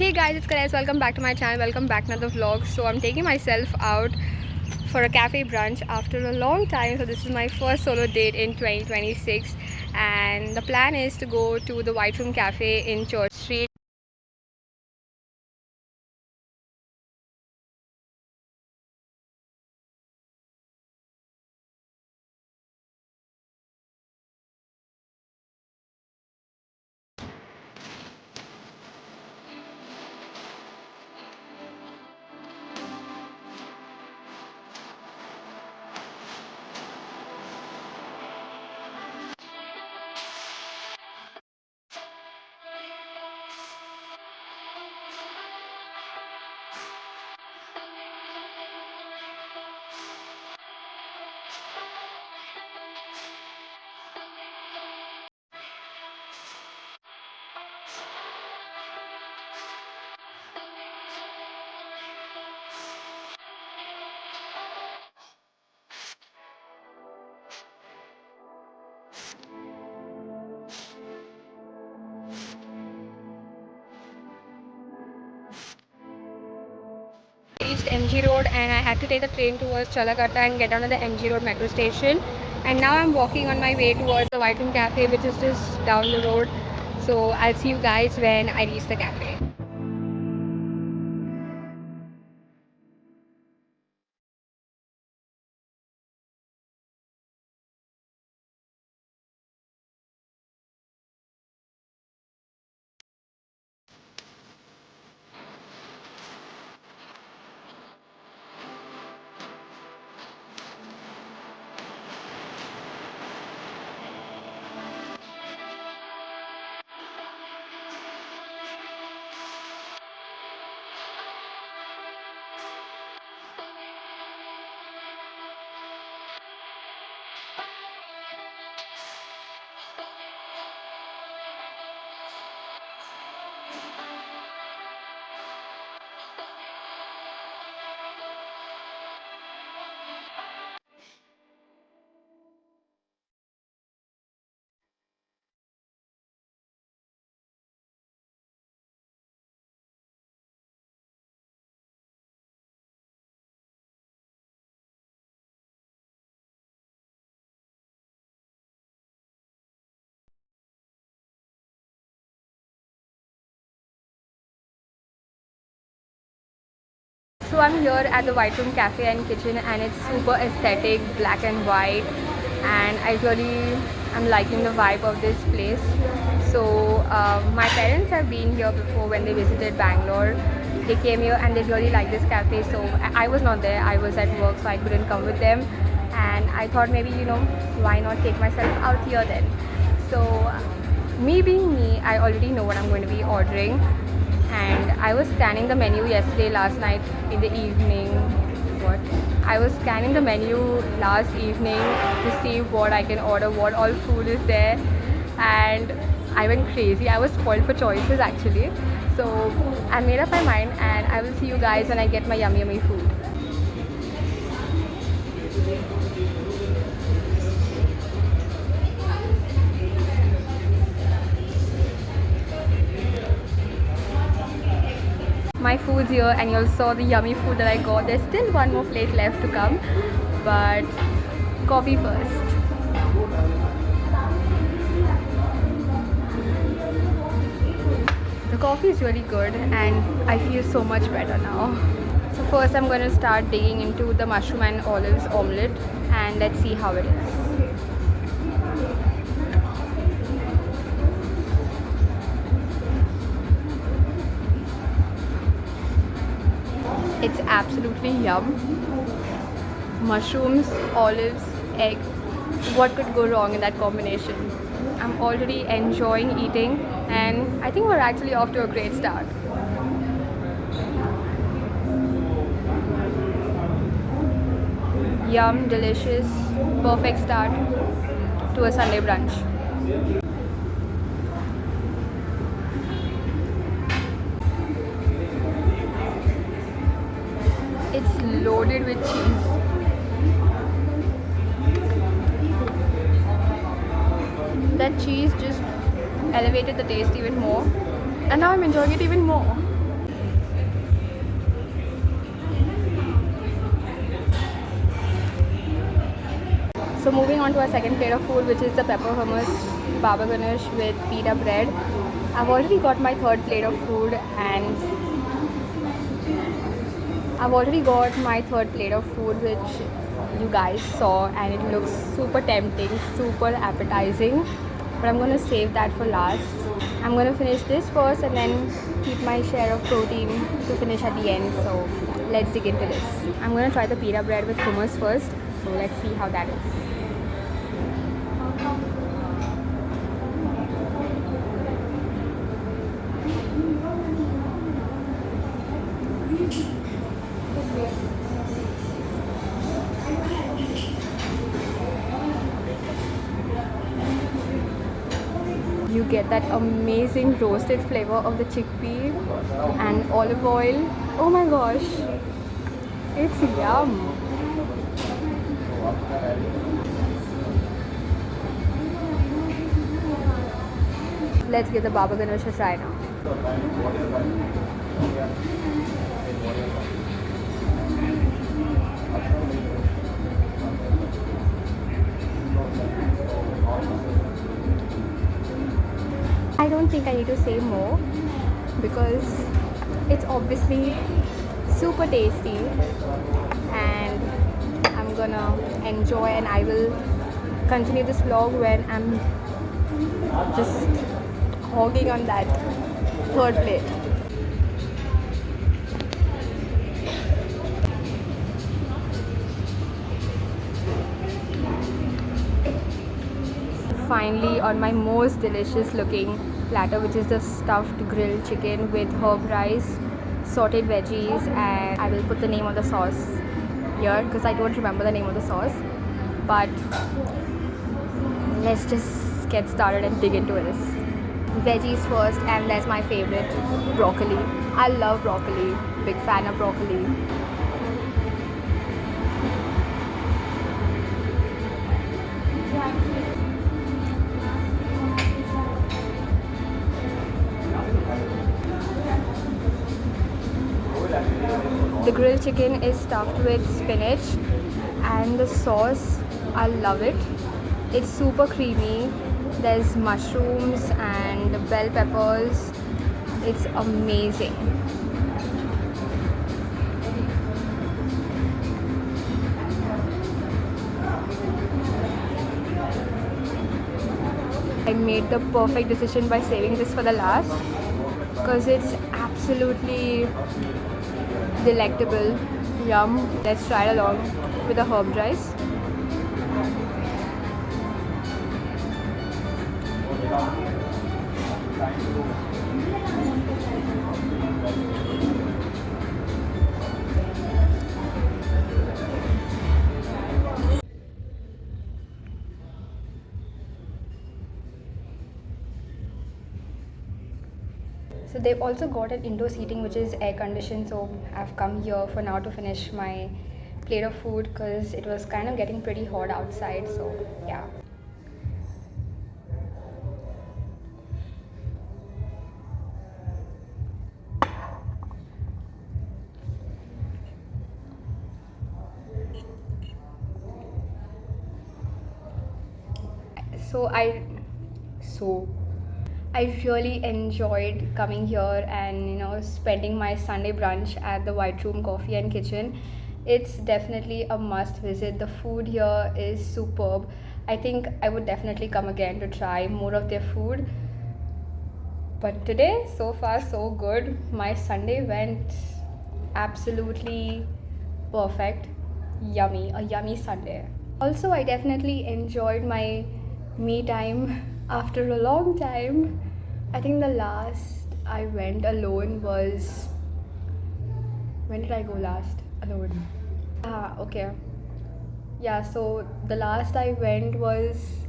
Hey guys, it's Kares. Welcome back to my channel. Welcome back to another vlog. So I'm taking myself out for a cafe brunch after a long time. So this is my first solo date in 2026, and the plan is to go to the White Room Cafe in Church Street. Reached MG Road and I had to take the train towards Chalakatta and get down at the MG Road metro station. And now I'm walking on my way towards the White Room Cafe, which is just down the road. So I'll see you guys when I reach the cafe. So I'm here at the White Room Cafe and Kitchen, and it's super aesthetic, black and white, and I really am liking the vibe of this place. So my parents have been here before when they visited Bangalore. They came here and they really like this cafe. So I was not there, I was at work, so I couldn't come with them. And I thought maybe, why not take myself out here then? So me being me, I already know what I'm going to be ordering, and I was scanning the menu last night in the evening. I was scanning the menu last evening to see what I can order, what all food is there, and I went crazy. I was spoiled for choices actually. So I made up my mind, and I will see you guys when I get my yummy food. My food's here, and you all saw the yummy food that I got. There's still one more plate left to come, but coffee first. The coffee is really good and I feel so much better now. So first I'm going to start digging into the mushroom and olives omelette, and let's see how it is. It's absolutely yum. Mushrooms, olives, egg. What could go wrong in that combination? I'm already enjoying eating, and I think we're actually off to a great start. Yum, delicious, perfect start to a Sunday brunch. It's loaded with cheese. That cheese just elevated the taste even more, and now I'm enjoying it even more. So moving on to our second plate of food, which is the pepper hummus baba ganoush with pita bread. I've already got my third plate of food, and which you guys saw, and it looks super tempting, super appetizing. But I'm gonna save that for last. I'm gonna finish this first and then keep my share of protein to finish at the end. So let's dig into this. I'm gonna try the pita bread with hummus first. So let's see how that is. You get that amazing roasted flavor of the chickpea and olive oil. Oh my gosh, it's yum. Let's give the baba ganoush a try now. I don't think I need to say more because it's obviously super tasty, and I'm gonna enjoy, and I will continue this vlog when I'm just hogging on that third plate. Finally, on my most delicious looking platter, which is the stuffed grilled chicken with herb rice, sauteed veggies, and I will put the name of the sauce here because I don't remember the name of the sauce. But let's just get started and dig into this. Veggies first, and that's my favorite, broccoli. I love broccoli, big fan of broccoli. The grilled chicken is stuffed with spinach, and the sauce, I love it. It's super creamy. There's mushrooms and bell peppers. It's amazing. I made the perfect decision by saving this for the last because it's absolutely delectable. Yum. Let's try it along with the herb rice. So they've also got an indoor seating which is air conditioned, so I've come here for now to finish my plate of food because it was kind of getting pretty hot outside. So yeah. I really enjoyed coming here and spending my Sunday brunch at the White Room Coffee and Kitchen. It's definitely a must visit. The food here is superb. I think I would definitely come again to try more of their food. But today, so far so good. My Sunday went absolutely perfect. Yummy, a yummy Sunday. Also, I definitely enjoyed my me time after a long time. I think the last I went alone was, when did I go last alone? Okay. Yeah, so the last I went was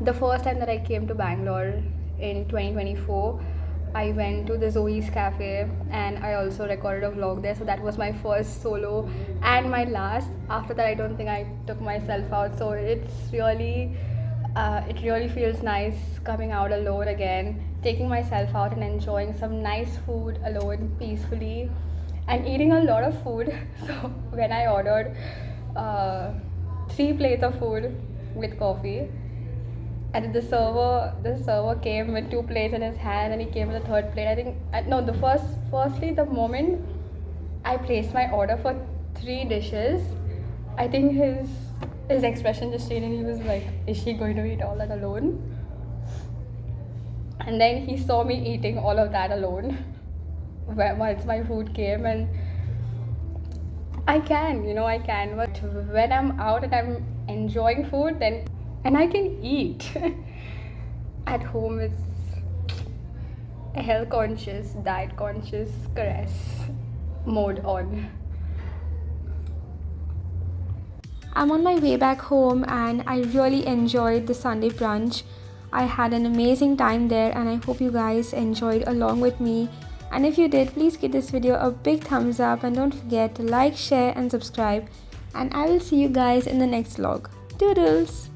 the first time that I came to Bangalore in 2024. I went to the Zoe's Cafe and I also recorded a vlog there. So that was my first solo and my last. After that, I don't think I took myself out. So it's really, it really feels nice coming out alone again, taking myself out and enjoying some nice food alone peacefully and eating a lot of food. So when I ordered 3 plates of food with coffee. And the server came with 2 plates in his hand, and he came with a third plate. I think no, firstly the moment I placed my order for 3 dishes, I think his expression just changed, and he was like, "Is she going to eat all that alone?" And then he saw me eating all of that alone once my food came, and I can. But when I'm out and I'm enjoying food, then and I can eat. At home, it's a health conscious, diet conscious caress mode on. I'm on my way back home and I really enjoyed the Sunday brunch. I had an amazing time there and I hope you guys enjoyed along with me. And if you did, please give this video a big thumbs up and don't forget to like, share and subscribe. And I will see you guys in the next vlog. Doodles!